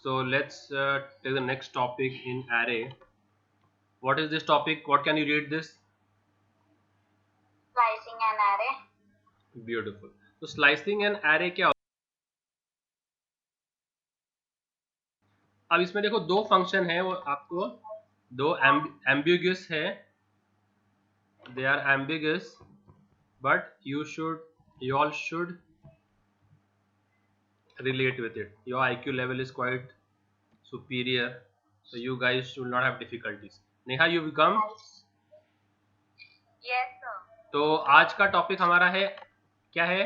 So let's take the next topic in array. What is this topic? What can you read this? Slicing an array. Beautiful. So slicing an array क्या होता है? अब इसमें देखो दो function है, वो आपको दो एम्बिगुअस है. They are ambiguous, but you all should relate with it. Your IQ level is quite superior, so you guys should not have difficulties. Neha, you become. Yes, sir. तो आज का टॉपिक हमारा है क्या है?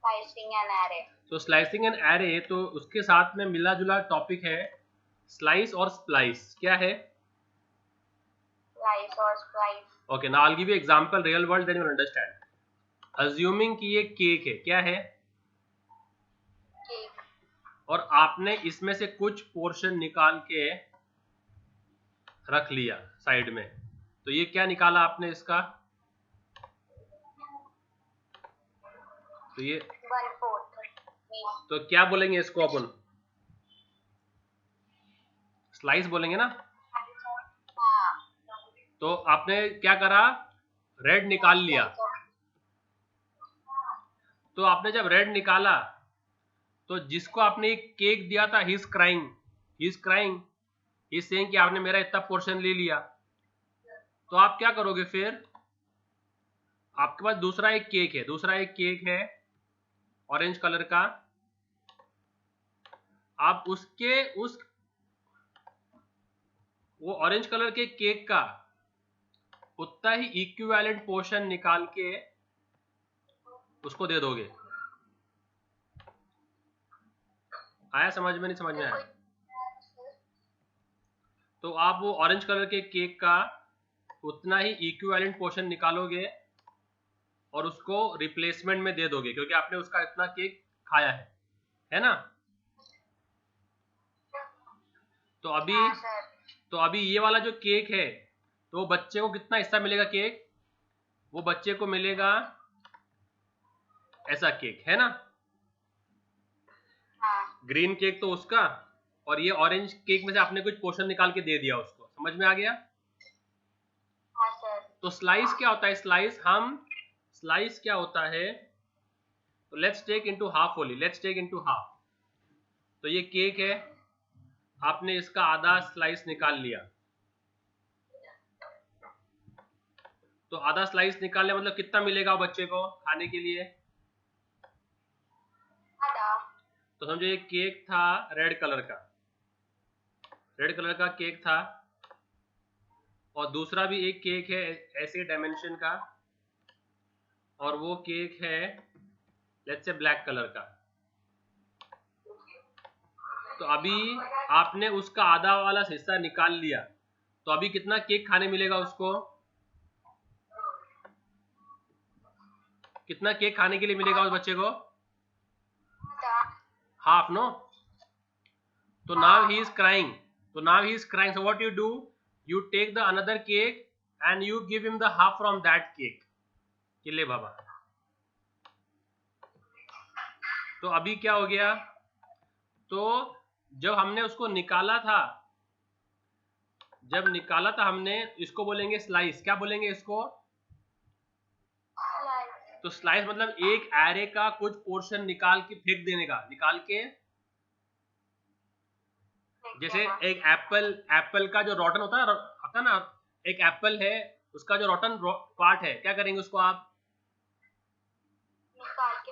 Slicing an array. तो slicing an array, तो उसके साथ में मिला जुला टॉपिक है स्लाइस और स्प्लाइस. क्या है? Slice or splice. Okay, now I will give you example real world, then you will understand. Assuming कि ये केक है. क्या है? Cake. और आपने इसमें से कुछ पोर्शन निकाल के रख लिया साइड में. तो ये क्या निकाला आपने इसका? तो ये 1/4. तो क्या बोलेंगे इसको अपन? स्लाइस बोलेंगे ना. तो आपने क्या करा? रेड निकाल लिया. तो आपने जब रेड निकाला तो जिसको आपने एक केक दिया था, ही is crying, he is crying, he is saying कि आपने मेरा इतना पोर्शन ले लिया. तो आप क्या करोगे फिर? आपके पास दूसरा एक केक है ऑरेंज कलर का. आप उसके उस वो ऑरेंज कलर के केक का उतना ही इक्विवेलेंट पोर्शन निकाल के उसको दे दोगे. आया समझ में? नहीं समझ में आया? तो आप वो ऑरेंज कलर के केक का उतना ही इक्विवेलेंट पोर्शन निकालोगे और उसको रिप्लेसमेंट में दे दोगे, क्योंकि आपने उसका इतना केक खाया है ना. तो अभी ये वाला जो केक है, तो वो बच्चे को कितना हिस्सा मिलेगा केक? वो बच्चे को मिलेगा ऐसा केक, है ना. ग्रीन केक तो उसका, और ये ऑरेंज केक में से आपने कुछ पोर्शन निकाल के दे दिया उसको. समझ में आ गया? तो स्लाइस क्या होता है? स्लाइस क्या होता है? तो let's take into half only. Let's take into half. तो ये केक है, आपने इसका आधा स्लाइस निकाल लिया. तो आधा स्लाइस निकालने मतलब कितना मिलेगा बच्चे को खाने के लिए? तो समझो ये केक था रेड कलर का केक था, और दूसरा भी एक केक है ऐसे डायमेंशन का, और वो केक है लेट्स से ब्लैक कलर का. तो अभी आपने उसका आधा वाला हिस्सा निकाल लिया, तो अभी कितना केक खाने मिलेगा उसको? कितना केक खाने के लिए मिलेगा उस बच्चे को? Half, no. तो now he is crying. So what you do? You take the another cake and you give him the half from that cake. कि ले बाबा. तो अभी क्या हो गया? तो जब हमने उसको निकाला था हमने, इसको बोलेंगे स्लाइस. क्या बोलेंगे इसको? तो स्लाइस मतलब एक एरे का कुछ पोर्शन निकाल के फेंक देने का. जैसे एक एप्पल का जो रॉटन होता है ना, एक एप्पल है, उसका जो रॉटन पार्ट है, क्या करेंगे उसको? आप निकाल के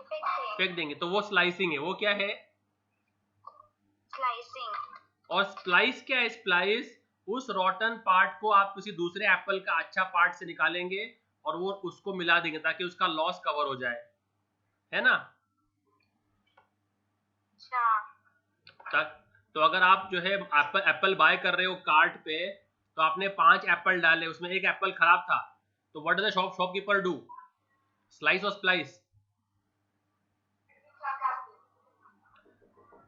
फेंक देंगे. तो वो स्लाइसिंग है. वो क्या है? स्लाइसिंग. और स्प्लाइस क्या है? स्प्लाइस उस रॉटन पार्ट को आप किसी दूसरे एप्पल का अच्छा पार्ट से निकालेंगे और वो उसको मिला देंगे ताकि उसका लॉस कवर हो जाए, है ना. तो अगर आप जो है एप्पल बाय कर रहे हो कार्ट पे, तो आपने 5 एप्पल डाले, उसमें एक एप्पल खराब था, तो what does the shopkeeper do? Slice और स्प्लाइस?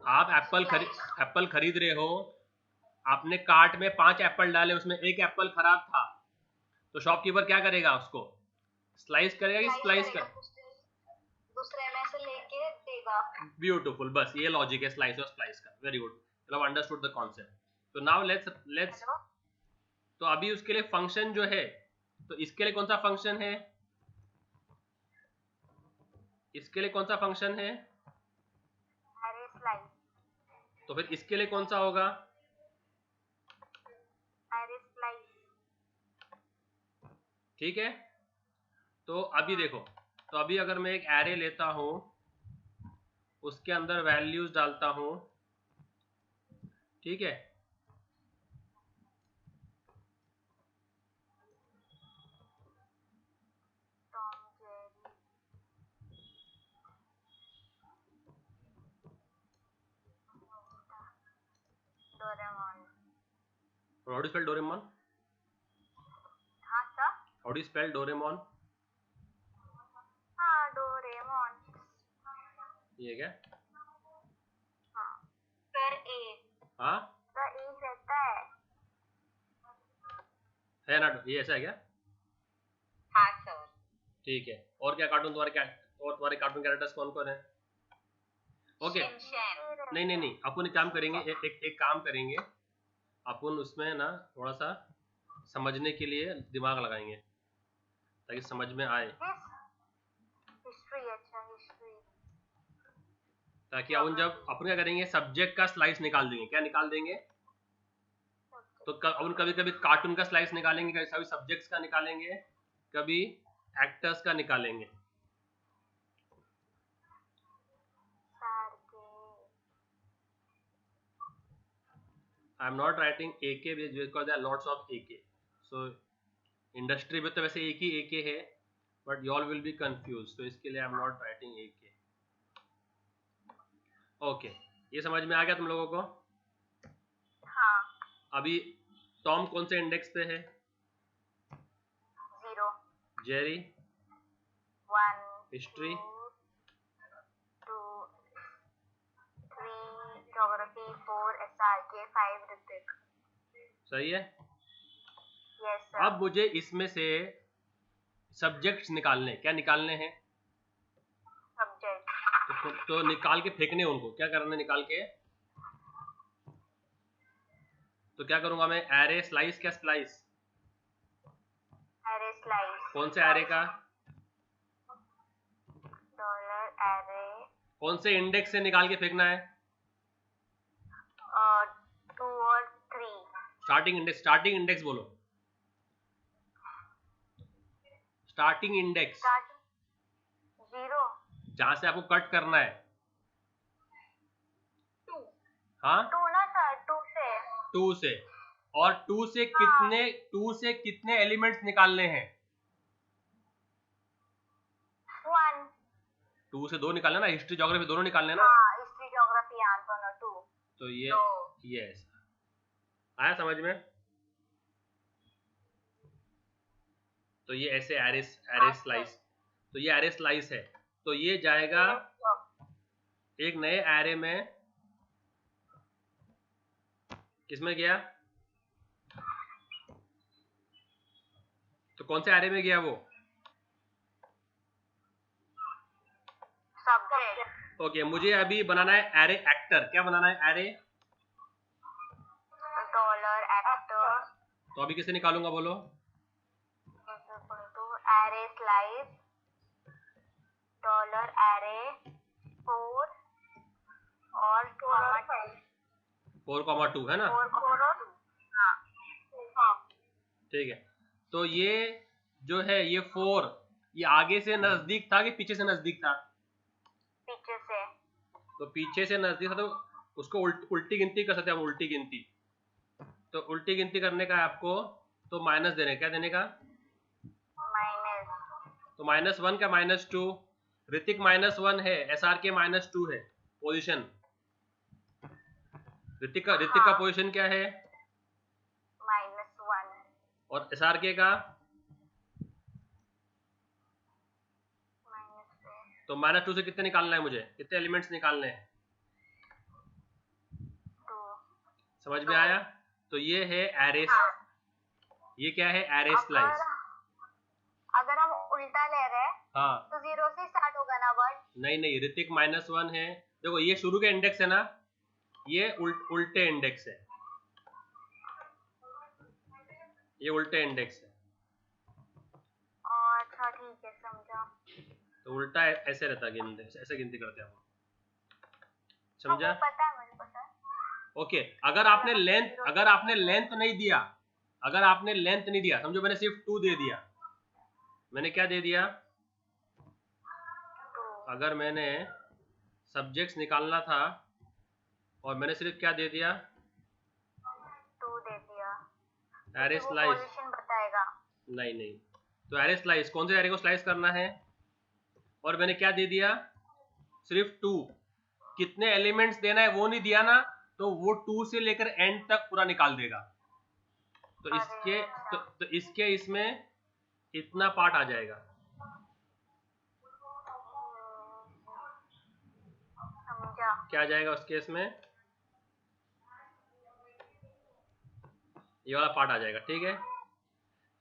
आप एप्पल खरीद रहे हो, आपने कार्ट में 5 एप्पल डाले, उसमें एक एप्पल खराब था, तो शॉपकीपर क्या करेगा? उसको स्लाइस करेगा कि स्प्लाइस करेगा? दूसरे में से लेके देगा. ब्यूटीफुल, बस ये लॉजिक है स्लाइस और स्प्लाइस का। वेरी गुड, मतलब अंडरस्टूड द कॉन्सेप्ट। तो नाउ लेट्स तो अभी उसके लिए फंक्शन जो है, तो इसके लिए कौन सा फंक्शन है, इसके लिए कौन सा फंक्शन है, array slice, तो फिर इसके लिए कौन सा होगा, array slice, ठीक है। तो अभी देखो, तो अभी अगर मैं एक एरे लेता हूं, उसके अंदर वैल्यूज डालता हूं, ठीक है, Tom, Jerry, Doraemon. How do spell Doraemon, हाँ sir, how do spell Doraemon, हाँ Doraemon. ये क्या, हाँ सर, ए हाँ सर, ए रहता है ना, ये ऐसा है क्या, हाँ सर। ठीक है। और क्या कार्टून तुम्हारे, क्या और तुम्हारे कार्टून कैरेक्टर्स कौन कौन है, ओके। शिनचैन। नहीं, अपन एक काम करेंगे, एक काम करेंगे, अपन उसमें ना थोड़ा सा समझने के लिए दिमाग लगाएंगे ताकि समझ में आए, हिस्ट्री, अच्छा हिस्ट्री। ताकि अपन क्या करेंगे, सब्जेक्ट का स्लाइस निकाल देंगे। क्या निकाल देंगे, तो अपन कभी कभी कार्टून का स्लाइस निकालेंगे, कभी सब्जेक्ट्स का निकालेंगे, कभी एक्टर्स का निकालेंगे। I am not writing AK because there are lots of AK, so industry में तो वैसे एक ही AK है, but you all will be confused, तो इसके लिए I am not writing AK। Okay, ये समझ में आ गया तुम लोगों को। हाँ, अभी टॉम कौन से इंडेक्स पे है, 0, Jerry 1, history 2, 3, geography 4, SRK 5, Hrithik. सही है। Yes sir. अब मुझे इसमें से सब्जेक्ट्स निकालने, क्या निकालने हैं, सब्जेक्ट। तो निकाल के फेंकने उनको, क्या करना है निकाल के, तो क्या करूंगा मैं, एरे स्लाइस, क्या स्प्लाइस, एरे स्लाइस। कौन से एरे का, डॉलर एरे, कौन से इंडेक्स से निकाल के फेंकना है, 2 और 3। स्टार्टिंग इंडेक्स बोलो, स्टार्टिंग इंडेक्स 0, जहां से आपको कट करना है, 2, हाँ 2 ना सर, 2 से। 2 से, और 2 से कितने एलिमेंट्स निकालने हैं, 1। 2 से 2 निकालना ना, हिस्ट्री ज्योग्राफी दोनों निकालने ना, हाँ, हिस्ट्री ज्योग्राफी हाँ दोनों 2। तो ये ऐसा आया समझ में। तो ये ऐसे एरे स्लाइस, तो ये एरे स्लाइस है, तो ये जाएगा एक नए एरे में, किसमें गया, तो कौन से एरे में गया वो, सब्जेक्ट। ओके। मुझे अभी बनाना है एरे एक्टर, क्या बनाना है, एरे, डॉलर एक्टर, तो अभी किसे निकालूंगा बोलो, एरे स्लाइस, डॉलर एरे 4 और 4,2 है ना, 4 और 2। हाँ, ठीक है। तो ये जो है ये 4, ये आगे से नजदीक था कि पीछे से नजदीक था, पीछे से। तो पीछे से नजदीक था, तो उसको उल्टी गिनती कर सकते हैं हम, उल्टी गिनती। तो उल्टी गिनती करने का है आपको, तो माइनस देने, क्या देने का, माइनस। तो -1 का -2, ऋतिक -1 है, SRK -2 है पोजीशन, ऋतिक का पोजीशन क्या है, -1। और SRK का, तो -2 से कितने निकालना है मुझे, कितने एलिमेंट्स निकालने हैं, 2। समझ में आया। तो ये है एरे, ये क्या है, एरे स्लाइस। अगर हम उल्टा ले रहे हैं हाँ, तो 0 से स्टार्ट होगा ना वर्ड। नहीं ऋतिक -1 है, देखो ये शुरू के इंडेक्स है ना, ये उल्टे इंडेक्स है, ये उल्टे इंडेक्स है। अच्छा ठीक है, समझा। तो उल्टा ऐसे रहता है गिनते, ऐसे गिनती करते हैं हम, समझा? वो पता है, मुझे पता है। ओके, अगर आपने लेंथ नहीं दिया, अगर आपने लेंथ नहीं दिया, समझो मैंने सिर्फ 2 दे दिया, मैंने क्या दे दिया, अगर मैंने सब्जेक्ट्स निकालना था और मैंने सिर्फ क्या दे दिया, 2 दे दिया, एरे वो स्लाइस, पोजीशन बताएगा। नहीं, तो एरे स्लाइस, कौन से एरे को स्लाइस करना है, और मैंने क्या दे दिया, सिर्फ 2, कितने एलिमेंट्स देना है वो नहीं दिया ना, तो वो 2 से लेकर एंड तक पूरा निकाल देगा। तो इसके तो इसके इसमें इतना पार्ट आ जाएगा, समझा। क्या आ जाएगा उस केस में, ये वाला पार्ट आ जाएगा, ठीक है।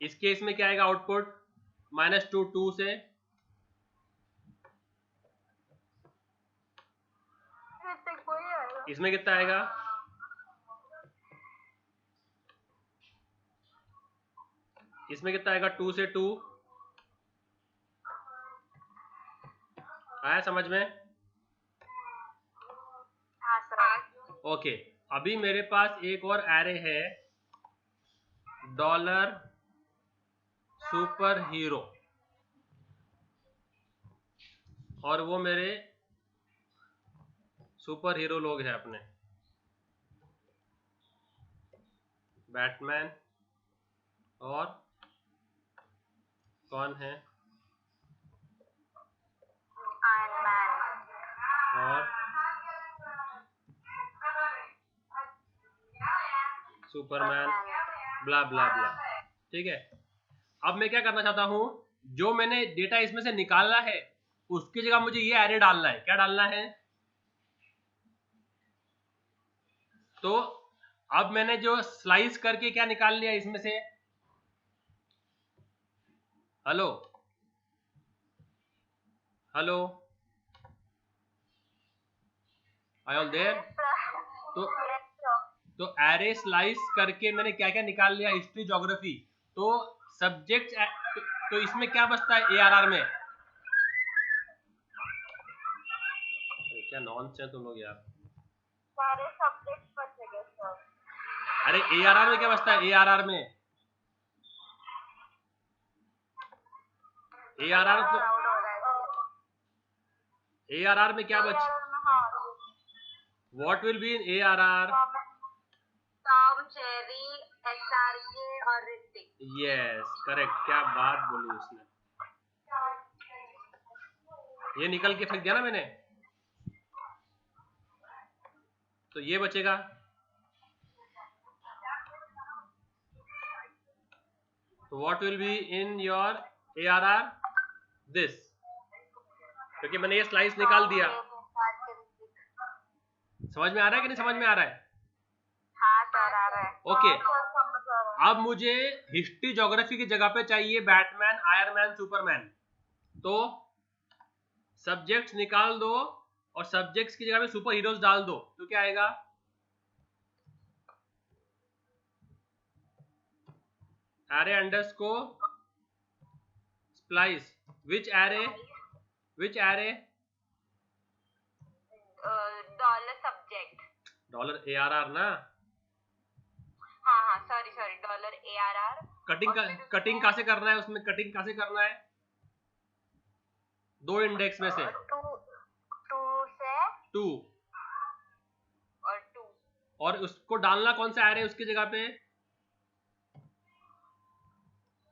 इस केस में क्या आएगा आउटपुट, -2 2 से, इसमें कितना आएगा, इसमें कितना आएगा, 2 से 2 आया समझ में? हाँ सर। ओके, अभी मेरे पास एक और एरे है, डॉलर सुपर हीरो, और वो मेरे सुपर हीरो लोग हैं अपने, बैटमैन और कौन है, आयरन मैन और सुपरमैन, ब्ला ब्ला ब्ला, ठीक है। अब मैं क्या करना चाहता हूं, जो मैंने डेटा इसमें से निकालना है उसकी जगह मुझे ये एरे डालना है, क्या डालना है, तो अब मैंने जो स्लाइस करके क्या निकाल लिया इसमें से, hello hello, hi all there, तो एरे स्लाइस करके मैंने क्या क्या निकाल लिया, हिस्ट्री ज्योग्राफी, तो सब्जेक्ट, तो इसमें क्या बचता है एआरआर में, क्या नॉनसेंस तुम लोग यार, सारे सब्जेक्ट बचेंगे सर। अरे एआरआर में क्या बचता है, एआरआर में, एआरआर तो, एआरआर में क्या बच, what will be in ARR, Tom, Jerry, SRK और ऋतिक। यस करेक्ट, क्या बात बोली उसने, ये निकल के फेंक दिया ना मैंने, तो ये बचेगा, तो what will be in your ARR, this, क्योंकि मैंने ये स्लाइस निकाल दिया, समझ में आ रहा है कि नहीं समझ में आ रहा है, हाँ सर आ रहा है। ओके, अब मुझे हिस्ट्री ज्योग्राफी की जगह पे चाहिए बैटमैन, आयरमैन, सुपरमैन, तो सब्जेक्ट्स निकाल दो और सब्जेक्ट्स की जगह पे सुपर हीरोज डाल दो, तो क्या आएगा, array underscore splice, which array, dollar subject, dollar ARR ना, हाँ सॉरी डॉलर एआरआर। कटिंग कैसे करना है उसमें, कटिंग कैसे करना है, 2 इंडेक्स में से 2 से 2, और 2, और उसको डालना कौन सा एरे उसकी जगह पे,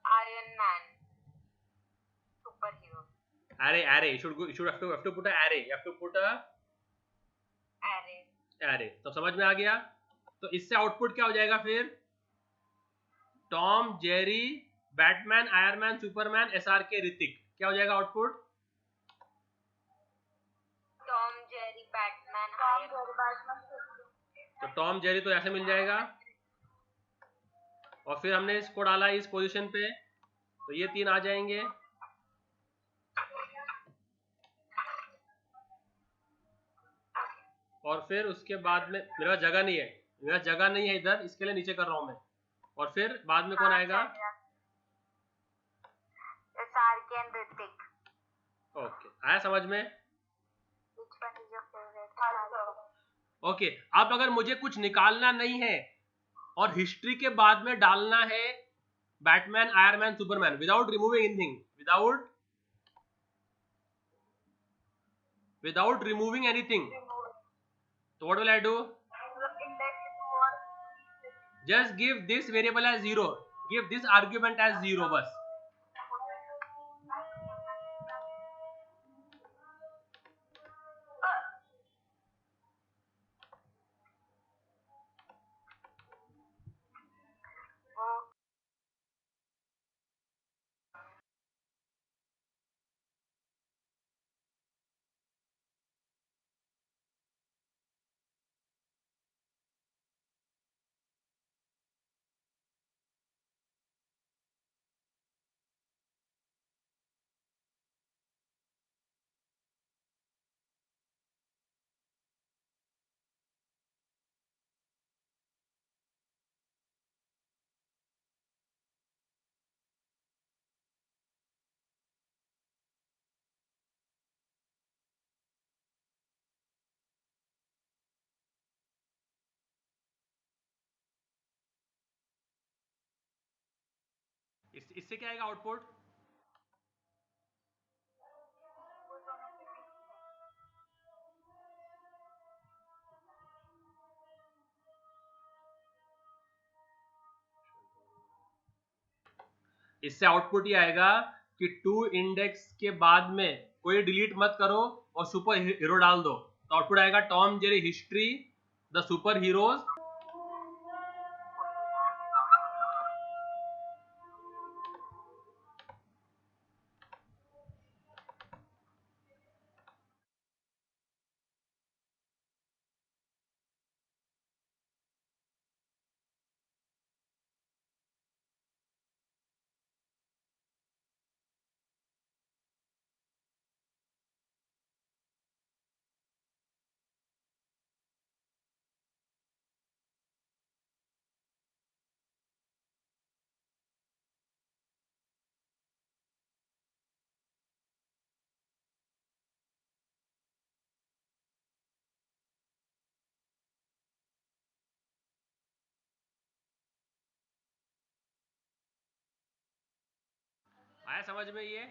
iron man, super hero, array should have to put a array, you have to put a array, तो समझ में आ गया, तो इससे आउटपुट क्या हो जाएगा फिर, Tom, Jerry, Batman, Ironman, Superman, SRK, Hrithik, क्या हो जाएगा output, Tom, Jerry, Batman, iron. तो टॉम जेरी तो ऐसे मिल जाएगा, और फिर हमने इसको डाला इस पोजीशन पे, तो ये 3 आ जाएंगे, और फिर उसके बाद में मेरे पास जगह नहीं है, मेरा जगह नहीं है इधर, इसके लिए नीचे कर रहा हूँ मैं। और फिर बाद में कौन आएगा? SRK and Ritik. ओके, आया समझ में? Which one is your favorite? Okay, अब अगर मुझे कुछ निकालना नहीं है और हिस्ट्री के बाद में डालना है Batman, Iron, Superman, without removing anything, without removing anything, तो what will I do? Just give this variable as 0, give this argument as 0 बस। इससे क्या आएगा आउटपुट? इससे आउटपुट ये आएगा कि टू इंडेक्स के बाद में कोई डिलीट मत करो और सुपर हीरो डाल दो, तो आउटपुट आएगा Tom Jerry history the super heroes. आया समझ में ये?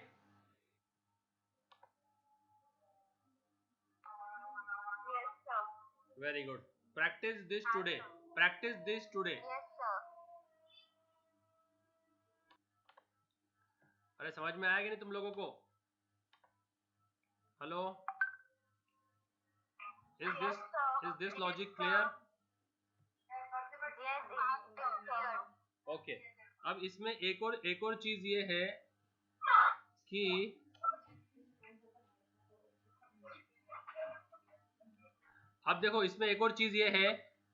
Very good, practice this today, practice this today. Yes, sir. अरे समझ में आया कि नहीं तुम लोगों को? Hello, is this logic clear? Yes, it's clear. Okay, अब इसमें एक और चीज ये है कि अब देखो, इसमें एक और चीज ये है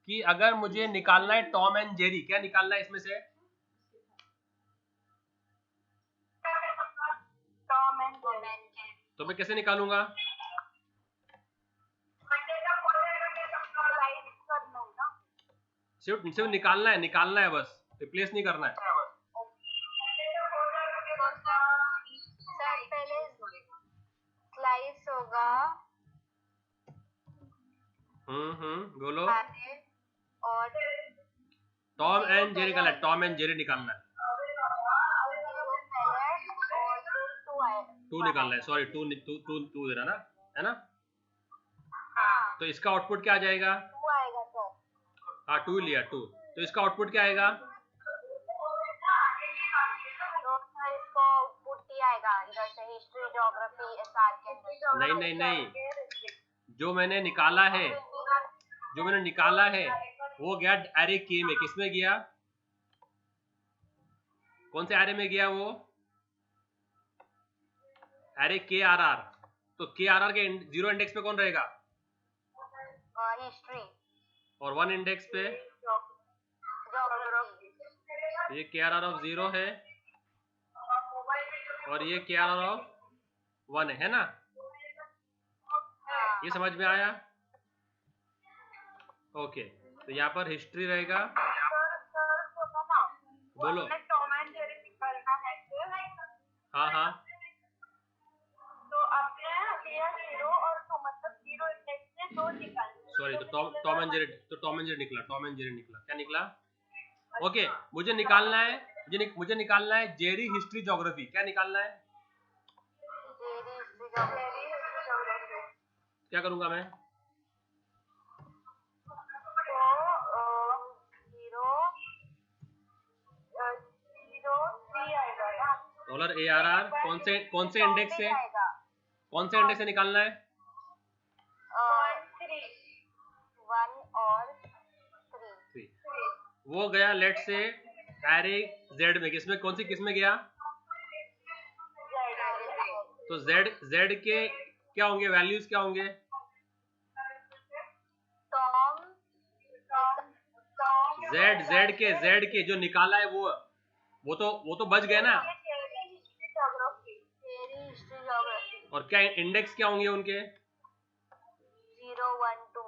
कि अगर मुझे निकालना है टॉम एंड जेरी, क्या निकालना है इसमें से? Tom and Jerry. तो मैं कैसे निकालूंगा? सिर्फ निकालना है बस, रिप्लेस नहीं करना है। सर पहले स्लाइस होगा, बोलो। और टॉम एंड जेरी निकालना है, टॉम एंड जेरी निकालना है, टू निकालना है, सॉरी टू दे रहा ना, है ना? हाँ, तो इसका आउटपुट क्या आ जाएगा? 2 आएगा सर। हाँ, 2 लिया, 2, तो इसका आउटपुट क्या आएगा? तो सर इसको आउटपुट ही आएगा इधर से, हिस्ट्री, ज्योग्राफी, SRK। नहीं, जो मैंने निकाला है वो गया एरे के में। किसमें गया? कौन से एरे में गया वो? Array KRR। तो KRR के 0 इंडेक्स पे कौन रहेगा? हिस्ट्री। और 1 इंडेक्स पे ज्योग्राफी। ये KRR ऑफ 0 है और ये KRR ऑफ 1 है ना? ये समझ में आया? ओके, तो यहाँ पर हिस्ट्री रहेगा। सर सुनो ना, बोलो। अपने टॉम एंड जेरी निकालना है फिर। हाँ हाँ, तो आपने लिया 0 और 2, मतलब 0 इंडेक्स से 2 निकालना। सॉरी, तो टॉम एंड जेरी निकला, टॉम एंड जेरी निकला, क्या निकला? ओके, मुझे निकालना है, मुझे निकालना है जेरी हिस्ट्री ज्योग्राफी। क्या निकालना है? Jerry history geography. क्या करूंगा मैं? डॉलर ARR कौन से इंडेक्स से, कौन से इंडेक्स से निकालना है? 1 और 3। वो गया लेट से एरे Z में, किसमें, कौन सी किसमें गया? तो Z के क्या होंगे, वैल्यूज क्या होंगे? Z के जो निकाला है वो तो बच गए ना। और क्या इंडेक्स क्या होंगे उनके? 0 1 2।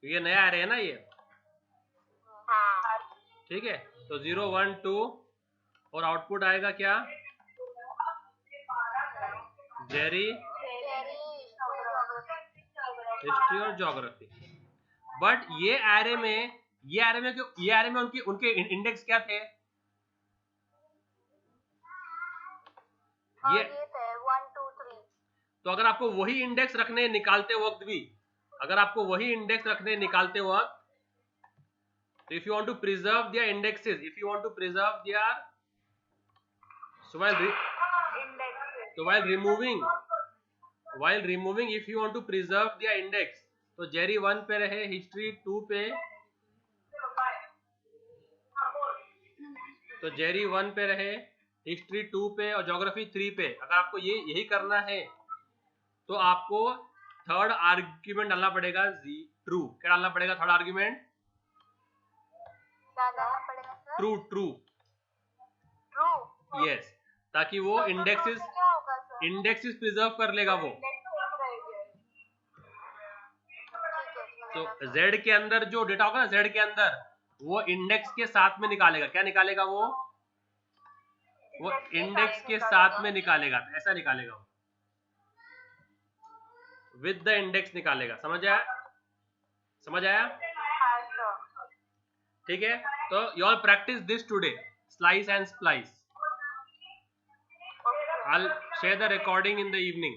ये नया एरे है ना ये, हाँ, ठीक है। तो 0 1 2 और आउटपुट आएगा क्या? जेरी हिस्ट्री और ज्योग्राफी। बट ये एरे में उनके इंडेक्स क्या थे? ये थे 1 2 3। तो अगर आपको वही इंडेक्स रखने निकालते वक्त भी, अगर आपको वही इंडेक्स रखने निकालते वक्त, तो if you want to preserve their indexes, if you want to preserve their, so while removing if you want to preserve their index, तो जेरी 1 पे रहे, हिस्ट्री 2 पे, तो जेरी 1 पे रहे, हिस्ट्री 2 पे और ज्योग्राफी 3 पे। अगर आपको यही करना है तो आपको थर्ड आर्ग्यूमेंट डालना पड़ेगा, ट्रू। क्या डालना पड़ेगा third argument? True true true. Yes, ताकि वो इंडेक्सेस प्रिजर्व कर लेगा वो। तो Z के अंदर जो डेटा होगा ना, Z के अंदर वो इंडेक्स के साथ में निकालेगा। क्या निकालेगा वो इंडेक्स के साथ में निकालेगा। तो ऐसा निकालेगा वो, विद द इंडेक्स निकालेगा। समझ आया? ठीक है, तो you all practice this today, slice and splice. I'll share the recording in the evening.